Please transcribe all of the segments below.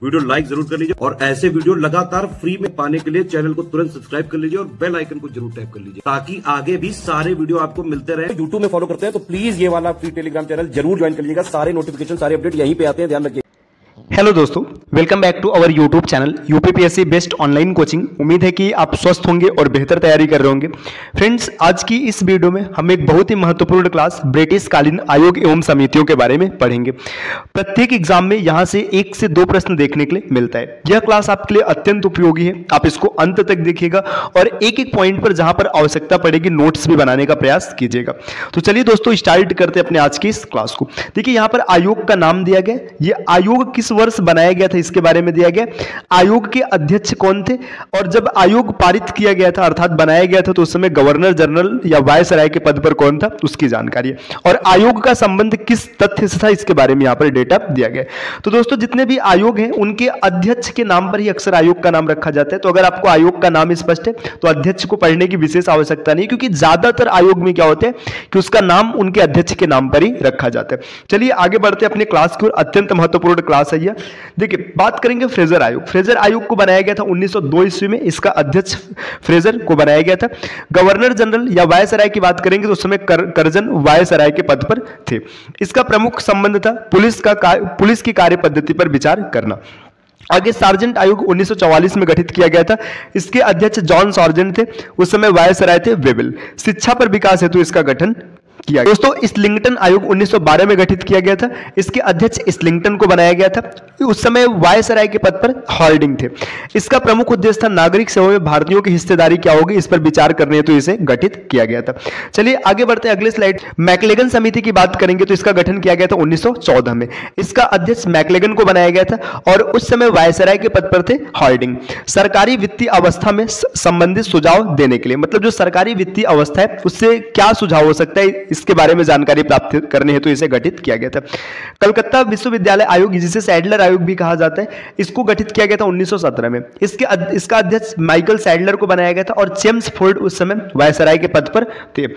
Video like जरूर कर लीजिए और ऐसे वीडियो लगातार फ्री में पाने के लिए चैनल को तुरंत सब्सक्राइब कर लीजिए और बेल आइकन को जरूर टैप कर लीजिए ताकि आगे भी सारे वीडियो आपको मिलते रहे। यूट्यूब में फॉलो करते हैं तो प्लीज ये वाला फ्री टेलीग्राम चैनल जरूर ज्वाइन कर लीजिएगा। सारे नोटिफिकेशन सारे अपडेट यहीं पे आते हैं, ध्यान रखिए। हेलो दोस्तों, welcome back to our YouTube channel UPPSC best online coaching. उम्मीद है कि आप स्वस्थ होंगे और बेहतर तैयारी कर रहे होंगे। फ्रेंड्स, आज की इस वीडियो में हम एक बहुत ही महत्वपूर्ण क्लास ब्रिटिश कालीन आयोग एवं समितियों के बारे में पढ़ेंगे। प्रत्येक एग्जाम में यहाँ से 1 से 2 प्रश्न देखने के लिए मिलता है। यह क्लास आपके लिए अत्यंत उपयोगी है, आप इसको अंत तक देखिएगा और एक एक पॉइंट पर जहां पर आवश्यकता पड़ेगी नोट्स भी बनाने का प्रयास कीजिएगा। तो चलिए दोस्तों, स्टार्ट करते हैं अपने आज की इस क्लास को। देखिए, यहाँ पर आयोग का नाम दिया गया, ये आयोग किस वर्ष बनाया गया था इसके बारे में दिया गया। आयोग के अध्यक्ष कौन थे और जब आयोग पारित किया गया था अर्थात बनाया गया था तो उस समय गवर्नर जनरल या वायसराय के पद पर कौन था उसकी जानकारी है। और आयोग का संबंध किस तथ्य से था इसके बारे में यहां पर डेटा दिया गया। तो दोस्तों, जितने भी आयोग हैं उनके अध्यक्ष के नाम पर ही अक्सर आयोग का नाम रखा जाता है। तो अगर आपको आयोग का नाम स्पष्ट है तो अध्यक्ष को पढ़ने की विशेष आवश्यकता नहीं, क्योंकि ज्यादातर आयोग में क्या होता है कि उसका नाम उनके अध्यक्ष के नाम पर ही रखा जाता है। चलिए आगे बढ़ते हैं अपने क्लास की ओर। अत्यंत महत्वपूर्ण क्लास है यह। देखिए, बात करेंगे फ्रेजर आयोग। फ्रेजर आयोग को बनाया गया था 1902 ईस्वी में। इसका अध्यक्ष फ्रेजर को बनाया गया था। गवर्नर जनरल या वायसराय की बात करेंगे तो उस समय कर्जन वायसराय के पद पर थे। इसका प्रमुख संबंध था पुलिस की कार्य पद्धति पर विचार करना। आगे सार्जेंट आयोग 1944 में गठित किया गया था। इसके अध्यक्ष जॉन सार्जेंट थे, उस समय वायसराय थे वेबल। शिक्षा पर विकास हेतु इसका गठन किया। दोस्तों, इस्लिंगटन आयोग 1912 में गठित किया गया था। इसके अध्यक्ष इस्लिंगटन को बनाया गया था, उस समय वायसराय के पद पर हॉल्डिंग थे। इसका प्रमुख उद्देश्य था नागरिक सेवा में भारतीयों की हिस्सेदारी क्या होगी इस पर विचार करने हेतु इसे गठित किया गया था। चलिए आगे बढ़ते हैं अगले स्लाइड। मैकलेगन समिति की बात करेंगे तो इसका गठन किया गया था 1914 में। इसका अध्यक्ष मैकलेगन को बनाया गया था और उस समय वायसराय के पद पर थे हॉल्डिंग। सरकारी वित्तीय अवस्था में संबंधित सुझाव देने के लिए, मतलब जो सरकारी वित्तीय अवस्था है उससे क्या सुझाव हो सकता है इसके बारे में जानकारी प्राप्त करने हेतु इसे गठित किया गया था। कलकत्ता विश्वविद्यालय आयोग, जिसे सैडलर आयोग भी कहा जाता है, इसको गठित किया गया था 1917 में। इसका अध्यक्ष माइकल सैडलर को बनाया गया था और जेम्स फोर्ड उस समय वायसराय के पद पर थे।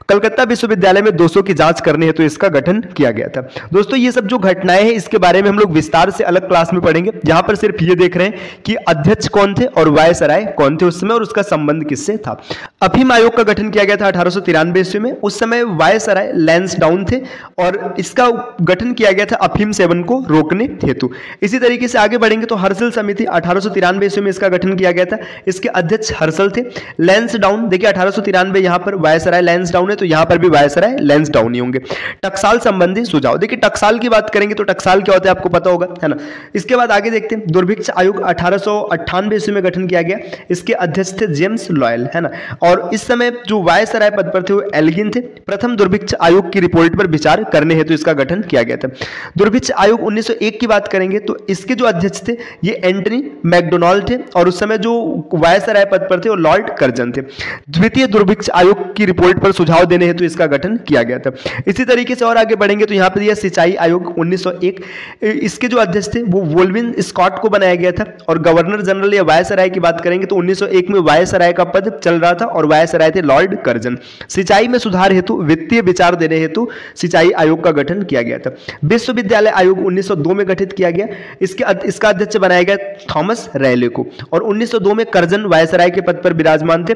कलकत्ता विश्वविद्यालय में दोषों की जांच करने हेतु इसका गठन किया गया था। दोस्तों, ये सब जो घटनाएं हैं इसके बारे में हम लोग विस्तार से अलग क्लास में पढ़ेंगे। यहां पर सिर्फ ये देख रहे हैं कि अध्यक्ष कौन थे और वायसराय कौन थे उस समय और उसका संबंध किससे था। अफीम आयोग का गठन किया गया था 1893 ईस्वी में। उस समय वायसराय लैंसडाउन थे और इसका गठन किया गया था अफीम सेवन को रोकने हेतु। इसी तरीके से आगे बढ़ेंगे तो हर्षल समिति 1893 ईस्वी में इसका गठन किया गया था। इसके अध्यक्ष हर्षल थे। लैंसडाउन, देखिए 1893 यहां पर वायसराय लैंसडाउन है तो यहां पर भी वायसराय लैंसडाउन ही होंगे। टकसाल संबंधी सुझाव, देखिए टकसाल की बात करेंगे तो टकसाल क्या होता है आपको पता होगा, है ना। इसके बाद आगे देखते हैं दुर्भिक्ष आयोग 1898 ईस्वी में गठन किया गया। इसके अध्यक्ष थे जेम्स लॉयल, है ना। और इस समय जो वायसराय पद पर थे वो एल्गिन थे। प्रथम दुर्भिक्ष आयोग की रिपोर्ट पर विचार करने हेतु इसका गठन किया गया था। दुर्भिक्ष आयोग 1901 की बात करेंगे तो इसके जो अध्यक्ष थे ये एंटनी मैकडोनाल्ड थे और उस समय जो वायसराय पद पर थे वो लॉर्ड कर्जन थे। द्वितीय दुर्भिक्ष आयोग की रिपोर्ट पर सुझाव देने हेतु इसका गठन किया गया था। इसी तरीके से और आगे बढ़ेंगे तो यहाँ पर यह सिंचाई आयोग 1901, इसके जो अध्यक्ष थे वो वोल्विन स्कॉट को बनाया गया था। और गवर्नर जनरल या वायसराय की बात करेंगे तो 1901 में वायसराय का पद चल रहा था और वायसराय थे लॉर्ड कर्जन। सिंचाई में सुधार हेतु वित्तीय विचार देने हेतु सिंचाई आयोग का गठन किया गया था। विश्वविद्यालय आयोग 1902 में गठित किया गया। इसका अध्यक्ष बनाया गया थॉमस रैले को और 1902 में कर्जन वायसराय के पद पर विराजमान थे।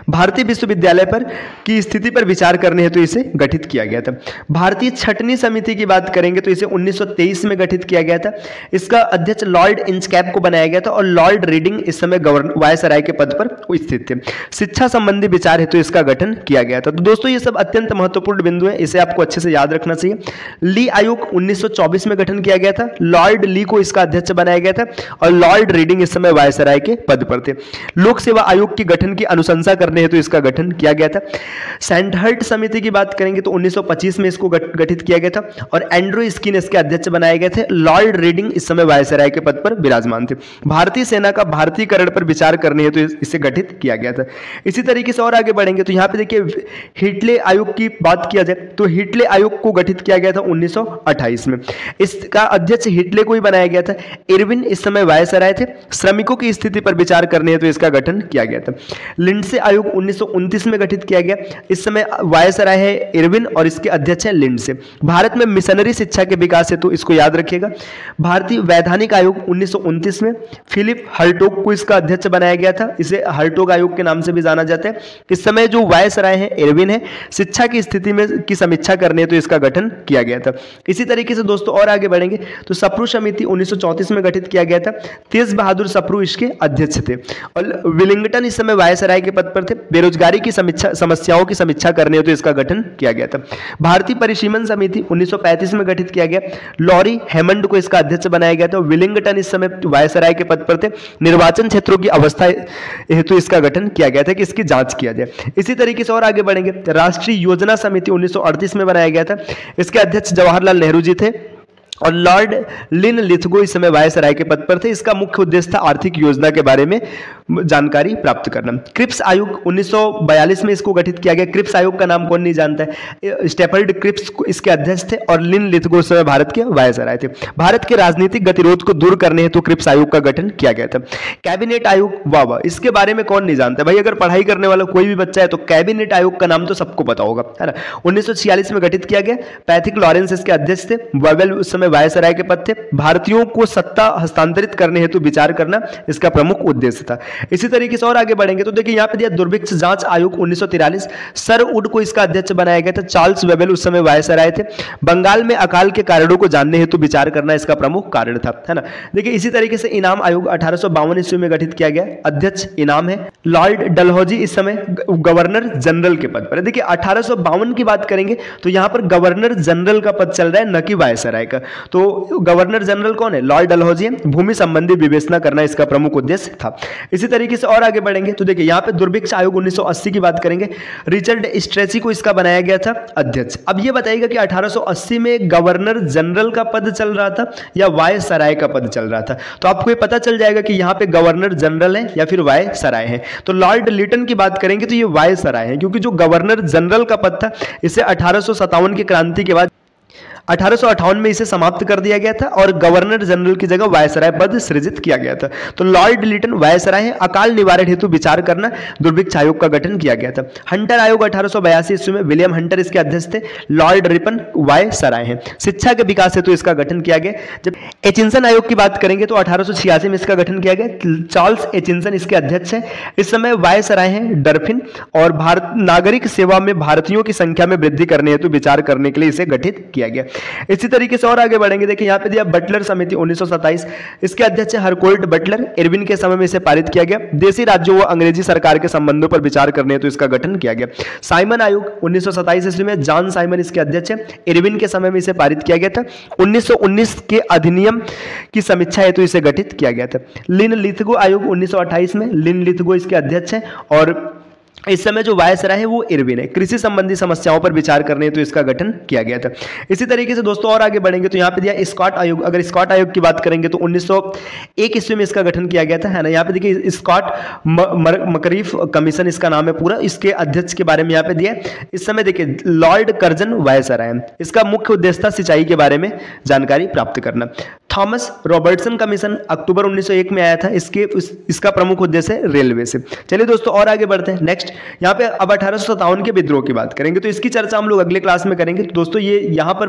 भारतीय विश्वविद्यालय पर की स्थिति पर विचार करने हेतु इसे गठित किया गया था। भारतीय छटनी समिति की बात करेंगे तो इसे 1923 में गठित किया गया था। इसका अध्यक्ष लॉर्ड इंचकैप को बनाया गया था और लॉर्ड रीडिंग इस समय गवर्नर वायसराय के पद पर स्थित थे। शिक्षा संबंधी विचार हेतु इसका गठन किया गया था। तो दोस्तों, ये सब अत्यंत महत्वपूर्ण बिंदु है, इसे आपको अच्छे से याद रखना चाहिए। ली आयोग 1924 में गठन किया गया था। लॉर्ड ली को इसका अध्यक्ष बनाया गया था और लॉर्ड रीडिंग इस समय वायसराय के पद पर थे। लोक सेवा आयोग के गठन की अनुशंसा करने हेतु इसका गठन किया गया था। सैंडहर्ट समिति की बात करेंगे तो 1925 में इसको गठित किया गया था और एंड्रू स्किन इसके अध्यक्ष बनाए गए थे। लॉर्ड रीडिंग इस समय वायसराय के पद पर विराजमान थे। भारतीय सेना का भारतीयकरण पर विचार करने हेतु इसे गठित किया गया था। इसी तरीके से और आगे बढ़ेंगे तो यहाँ पे देखिए हिटले आयोग की बात किया जाए तो हिटले आयोग को गठित किया गया था 1928 में। इसका अध्यक्ष हिटले को ही बनाया गया था। इरविन इस समय वायसराय थे। श्रमिकों की स्थिति पर विचार करने हेतु इसका गठन किया गया था। लिंडसे आयोग आयोग 1929 में गठित किया गया। इस समय वायसराय है इरविन और इसके अध्यक्ष है लिंडसे। भारत में मिशनरी शिक्षा के विकास हेतु इसको याद रखिएगा। भारतीय वैधानिक आयोग 1929 में फिलिप हर्टोग को इसका अध्यक्ष बनाया गया था। इसे हर्टोग आयोग के नाम से भी जाना जाता है। इस समय जो वायसराय है इरविन है, शिक्षा की स्थिति में की समीक्षा करने हेतु इसका गठन किया गया था। इसी तरीके से दोस्तों और आगे बढ़ेंगे तो सप्रू समिति 1934 में गठित किया गया था। तेज बहादुर सप्रू इसके अध्यक्ष थे और विलिंगटन इस समय वायसराय के पद पर थे। बेरोजगारी की समस्याओं की समीक्षा करने हेतु इसका गठन किया गया था। भारतीय परिसीमन समिति 1935 में गठित किया गया। लॉरी हेमंड को इसका अध्यक्ष बनाया गया था। विलिंगटन इस समय वायसराय के पद पर थे। निर्वाचन क्षेत्रों की अवस्था हेतु इसका गठन किया गया था कि इसकी जांच किया जाए। इसी तरीके से और आगे बढ़ेंगे। राष्ट्रीय योजना समिति 1938 में बनाया गया था। इसके अध्यक्ष जवाहरलाल नेहरू जी थे और लॉर्ड लिन लिथगो इस समय वायसराय के पद पर थे। इसका मुख्य उद्देश्य था आर्थिक योजना के बारे में जानकारी प्राप्त करना। क्रिप्स आयोग 1942 में इसको गठित किया गया। क्रिप्स आयोग का नाम कौन नहीं जानता है। स्टेफर्ड क्रिप्स इसके अध्यक्ष थे और लिन लिथगो इस समय भारत के वायसराय थे। भारत के राजनीतिक गतिरोध को दूर करने हेतु क्रिप्स आयोग का गठन किया गया था। कैबिनेट आयोग, वाह, इसके बारे में कौन नहीं जानता भाई। अगर पढ़ाई करने वाला कोई भी बच्चा है तो कैबिनेट आयोग का नाम तो सबको पता होगा, है ना। 1946 में गठित किया गया। पैथिक लॉरेंस इसके अध्यक्ष थे। वेबल उस समय वायसराय के पद थे। भारतीयों को सत्ता हस्तांतरित करने हेतु विचार करना इसका प्रमुख उद्देश्य था। इसी तरीके से और आगे बढ़ेंगे तो देखिए यहाँ पे दिया दुर्भिक्ष जांच आयोग 1943। सर वुड को इसका अध्यक्ष बनाया गया था। चार्ल्स वेबल उस समय वायसराय थे। बंगाल में अकाल के कारणों को जानने हेतु विचार करना इसका प्रमुख कारण था, है ना। देखिए इसी तरीके से इनाम आयोग 1852 ईस्वी में गठित किया गया। अध्यक्ष इनाम है। लॉर्ड डलहौजी इस समय गवर्नर जनरल के पद पर है। देखिए 1852 की बात करेंगे तो यहाँ पर गवर्नर जनरल का पद चल रहा है, न कि वायसराय का। तो गवर्नर जनरल कौन है, लॉर्ड डलहौजी है। भूमि संबंधी विवेचना करना इसका प्रमुख उद्देश्य था। इसी तरीके से और आगे बढ़ेंगे तो देखिए यहाँ पे दुर्भिक्ष आयोग 1980 की बात करेंगे। रिचर्ड स्ट्रेची को इसका बनाया गया था अध्यक्ष। अब ये बताइएगा कि 1880 में गवर्नर जनरल का पद चल रहा था या वायसराय का पद चल रहा था। तो आपको ये पता चल जाएगा कि यहाँ पे गवर्नर जनरल है या फिर वायसराय है। तो लॉर्ड लिटन की बात करेंगे तो ये वायसराय है, क्योंकि जो गवर्नर जनरल का पद था इसे 1857 की क्रांति के बाद 1858 में इसे समाप्त कर दिया गया था और गवर्नर जनरल की जगह वायसराय पद सृजित किया गया था। तो लॉर्ड लिटन वायसराय है। अकाल निवारण हेतु विचार करना दुर्भिक्ष आयोग का गठन किया गया था। हंटर आयोग 1882 ईस्वी में विलियम हंटर इसके अध्यक्ष थे। लॉर्ड रिपन वायसराय है। शिक्षा के विकास हेतु इसका गठन किया गया। जब एचिंसन आयोग की बात करेंगे तो 1886 में इसका गठन किया गया। चार्ल्स एचिंसन इसके अध्यक्ष है। इस समय वायसराय है डरफिन और भारत नागरिक सेवा में भारतीयों की संख्या में वृद्धि करने हेतु विचार करने के लिए इसे गठित किया गया। इसी तरीके से और आगे बढ़ेंगे। देखिए यहाँ पे दिया बटलर समिति 1927। इसके अध्यक्ष हरकोल्ट बटलर। इरविन के समय में इसे पारित किया गया। देशी राज्यों व अंग्रेजी सरकार के संबंधों पर विचार करने तो इसका गठन किया गया। साइमन आयोग 1927 ईस्वी में जॉन साइमन इसके अध्यक्ष है। इरविन के समय में इसे पारित किया गया था। 1919 के अधिनियम की समीक्षा हेतु इसे गठित किया गया था। लिन लिथगो आयोग 1928 में। लिन लिथगो इसके अध्यक्ष है और इस समय जो वायसराय है वो इरविन है। कृषि संबंधी समस्याओं पर विचार करने तो इसका गठन किया गया था। इसी तरीके से दोस्तों और आगे बढ़ेंगे तो यहाँ पे दिया स्कॉट आयोग। अगर स्कॉट आयोग की बात करेंगे तो 1901 ईस्वी में इसका गठन किया गया था, है ना। यहाँ पे देखिए स्कॉट मकरीफ कमीशन इसका नाम है पूरा। इसके अध्यक्ष के बारे में यहाँ पे दिया। इस समय देखिए लॉर्ड कर्जन वायसराय है। इसका मुख्य उद्देश्य था सिंचाई के बारे में जानकारी प्राप्त करना। थॉमस रॉबर्टसन कमीशन अक्टूबर 1901 में आया था। इसका प्रमुख उद्देश्य है रेलवे से। चलिए दोस्तों और आगे बढ़ते हैं। नेक्स्ट यहाँ पे अब 1857 के विद्रोह की बात करेंगे तो इसकी चर्चा हम लोग अगले क्लास में करेंगे। तो दोस्तों ये यहाँ पर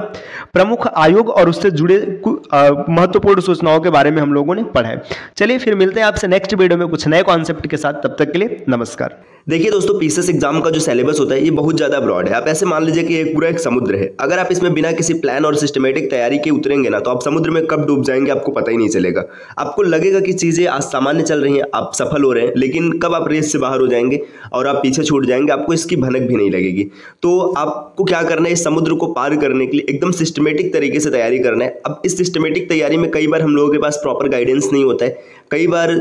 प्रमुख आयोग और उससे जुड़े महत्वपूर्ण सूचनाओं के बारे में हम लोगों ने पढ़ा है। चलिए फिर मिलते हैं आपसे नेक्स्ट वीडियो में कुछ नए कॉन्सेप्ट के साथ। तब तक के लिए नमस्कार। देखिए दोस्तों, पीसीएस एग्जाम का जो सिलेबस होता है ये बहुत ज़्यादा ब्रॉड है। आप ऐसे मान लीजिए कि एक पूरा एक समुद्र है। अगर आप इसमें बिना किसी प्लान और सिस्टमेटिक तैयारी के उतरेंगे ना तो आप समुद्र में कब डूब जाएंगे आपको पता ही नहीं चलेगा। आपको लगेगा कि चीज़ें आज सामान्य चल रही हैं, आप सफल हो रहे हैं, लेकिन कब आप रेस से बाहर हो जाएंगे और आप पीछे छूट जाएंगे आपको इसकी भनक भी नहीं लगेगी। तो आपको क्या करना है, इस समुद्र को पार करने के लिए एकदम सिस्टमेटिक तरीके से तैयारी करना है। अब इस सिस्टमेटिक तैयारी में कई बार हम लोगों के पास प्रॉपर गाइडेंस नहीं होता है। कई बार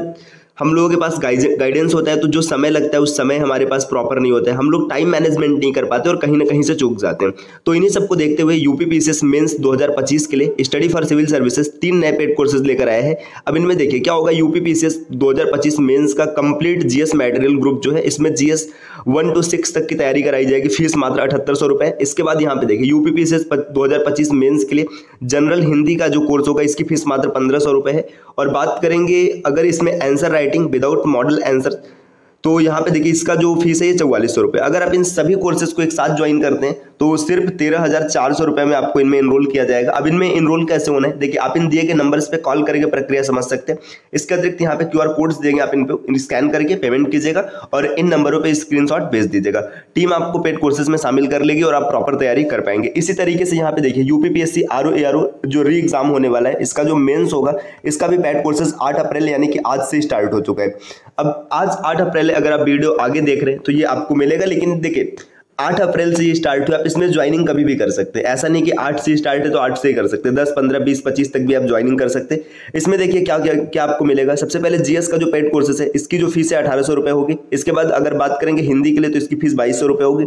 हम लोगों के पास गाइडेंस होता है तो जो समय लगता है उस समय हमारे पास प्रॉपर नहीं होता है। हम लोग टाइम मैनेजमेंट नहीं कर पाते और कहीं ना कहीं से चूक जाते हैं। तो इन्हीं सबको देखते हुए यूपी पीसीएस मेंस 2025 के लिए स्टडी फॉर सिविल सर्विसेज 3 नए पेड कोर्सेज लेकर आए हैं। अब इनमें देखिए क्या होगा। यूपी पीसीएस 2025 मेंस का कंप्लीट जीएस मटेरियल ग्रुप जो है, इसमें जीएस 1 to 6 तक की तैयारी कराई जाएगी। फीस मात्र 7800 रुपये। इसके बाद यहाँ पे देखिए यूपी पीसीएस 2025 मेंस के लिए जनरल हिंदी का जो कोर्स होगा इसकी फीस मात्र 1500 रुपये है। और बात करेंगे अगर इसमें answer writing without model answer तो यहाँ पे देखिए इसका जो फीस है ये 4400 रुपये। अगर आप इन सभी कोर्सेज को एक साथ ज्वाइन करते हैं तो सिर्फ 13,400 रुपये में आपको इनमें इनरोल किया जाएगा। अब इनमें इनरोल कैसे होना है, देखिए आप इन दिए गए नंबर्स पे कॉल करके प्रक्रिया समझ सकते हैं। इसके अतिरिक्त यहाँ पे QR कोड्स देंगे, आप इन पे स्कैन करके पेमेंट कीजिएगा और इन नंबरों पे स्क्रीनशॉट भेज दीजिएगा। टीम आपको पेड कोर्सेज में शामिल कर लेगी और आप प्रॉपर तैयारी कर पाएंगे। इसी तरीके से यहाँ पे देखिए UPPSC RO ARO जो री एग्जाम होने वाला है, इसका जो मेंस होगा, इसका भी पेड कोर्सेज 8 अप्रैल यानी कि आज से स्टार्ट हो चुका है। अब आज 8 अप्रैल अगर आप वीडियो आगे देख रहे हैं तो ये आपको मिलेगा, लेकिन देखिए 8 अप्रैल से ये स्टार्ट हुआ, आप इसमें ज्वाइनिंग कभी भी कर सकते हैं। ऐसा नहीं कि 8 से स्टार्ट है तो 8 से ही कर सकते हैं, 10, 15, 20, 25 तक भी आप ज्वाइनिंग कर सकते हैं। इसमें देखिए क्या क्या क्या आपको मिलेगा। सबसे पहले GS का जो पेड कोर्सेस है, इसकी जो फीस है 1800 रुपये होगी। इसके बाद अगर बात करेंगे हिंदी के लिए तो इसकी फीस 2200 रुपये होगी।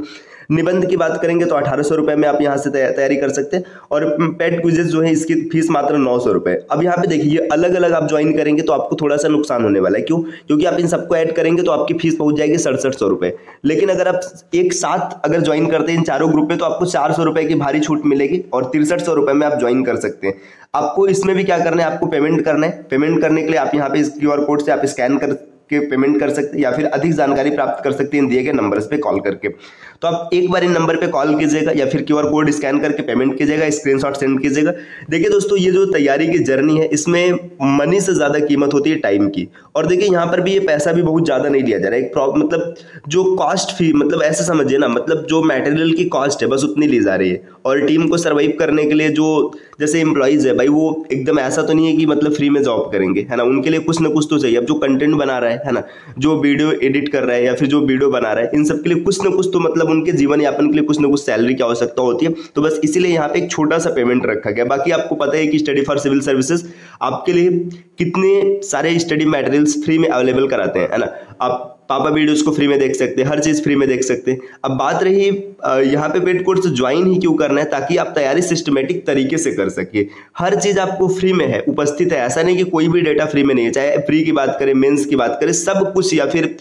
निबंध की बात करेंगे तो 1800 रुपये में आप यहाँ से तैयारी कर सकते हैं और पेड क्विजेज जो है इसकी फीस मात्र 900 रुपये। अब यहाँ पे देखिए ये अलग अलग आप ज्वाइन करेंगे तो आपको थोड़ा सा नुकसान होने वाला है। क्यों? क्योंकि आप इन सबको ऐड करेंगे तो आपकी फीस पहुंच जाएगी 6700 रुपये। लेकिन अगर आप एक साथ अगर ज्वाइन करते हैं इन चारों ग्रुप में तो आपको 400 रुपये की भारी छूट मिलेगी और 6300 रुपये में आप ज्वाइन कर सकते हैं। आपको इसमें भी क्या करना है, आपको पेमेंट करना है। पेमेंट करने के लिए आप यहाँ पे इस QR कोड से आप स्कैन कर के पेमेंट कर सकते हैं या फिर अधिक जानकारी प्राप्त कर सकते हैं इन दिए गए नंबर्स पे कॉल करके। तो आप एक बार इन नंबर पे कॉल कीजिएगा या फिर QR कोड स्कैन करके पेमेंट कीजिएगा, स्क्रीनशॉट सेंड कीजिएगा। देखिए दोस्तों, ये जो तैयारी की जर्नी है इसमें मनी से ज़्यादा कीमत होती है टाइम की। और देखिए यहाँ पर भी ये पैसा भी बहुत ज़्यादा नहीं लिया जा रहा है। एक मतलब जो कॉस्ट फी, मतलब ऐसे समझिए ना, मतलब जो मटेरियल की कॉस्ट है बस उतनी ली जा रही है। और टीम को सर्वाइव करने के लिए जो जैसे एम्प्लॉइज है भाई, वो एकदम ऐसा तो नहीं है कि मतलब फ्री में जॉब करेंगे, है ना। उनके लिए कुछ ना कुछ तो चाहिए। अब जो कंटेंट बना रहा है ना, जो वीडियो एडिट कर रहा है या फिर जो वीडियो बना रहा है, इन सब के लिए कुछ ना कुछ तो मतलब उनके जीवन यापन के लिए कुछ ना कुछ सैलरी की आवश्यकता होती है। तो बस इसीलिए यहाँ पे एक छोटा सा पेमेंट रखा गया। बाकी आपको पता है कि स्टडी फॉर सिविल सर्विसेज आपके लिए कितने सारे स्टडी मटेरियल्स फ्री में अवेलेबल कराते हैं, है ना। आप पापा वीडियोस को फ्री में देख सकते हैं, हर चीज़ फ्री में देख सकते हैं। अब बात रही यहाँ पे पेड कोर्स ज्वाइन ही क्यों करना है, ताकि आप तैयारी सिस्टमेटिक तरीके से कर सकिए। हर चीज़ आपको फ्री में है, उपस्थित है। ऐसा नहीं कि कोई भी डेटा फ्री में नहीं है। चाहे प्री की बात करें, मेंस की बात करें, सब कुछ, या फिर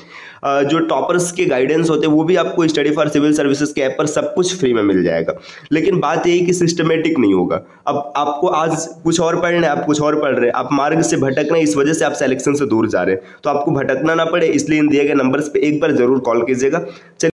जो टॉपर्स के गाइडेंस होते हैं वो भी आपको स्टडी फॉर सिविल सर्विसेज के ऐप पर सब कुछ फ्री में मिल जाएगा। लेकिन बात यही कि सिस्टमेटिक नहीं होगा। अब आपको आज कुछ और पढ़ना है, आप कुछ और पढ़ रहे हैं, आप मार्ग से भटक रहे हैं, इस वजह से आप सिलेक्शन से दूर जा रहे हैं। तो आपको भटकना ना पड़े इसलिए इन दिए गए नंबर्स पे एक बार जरूर कॉल कीजिएगा।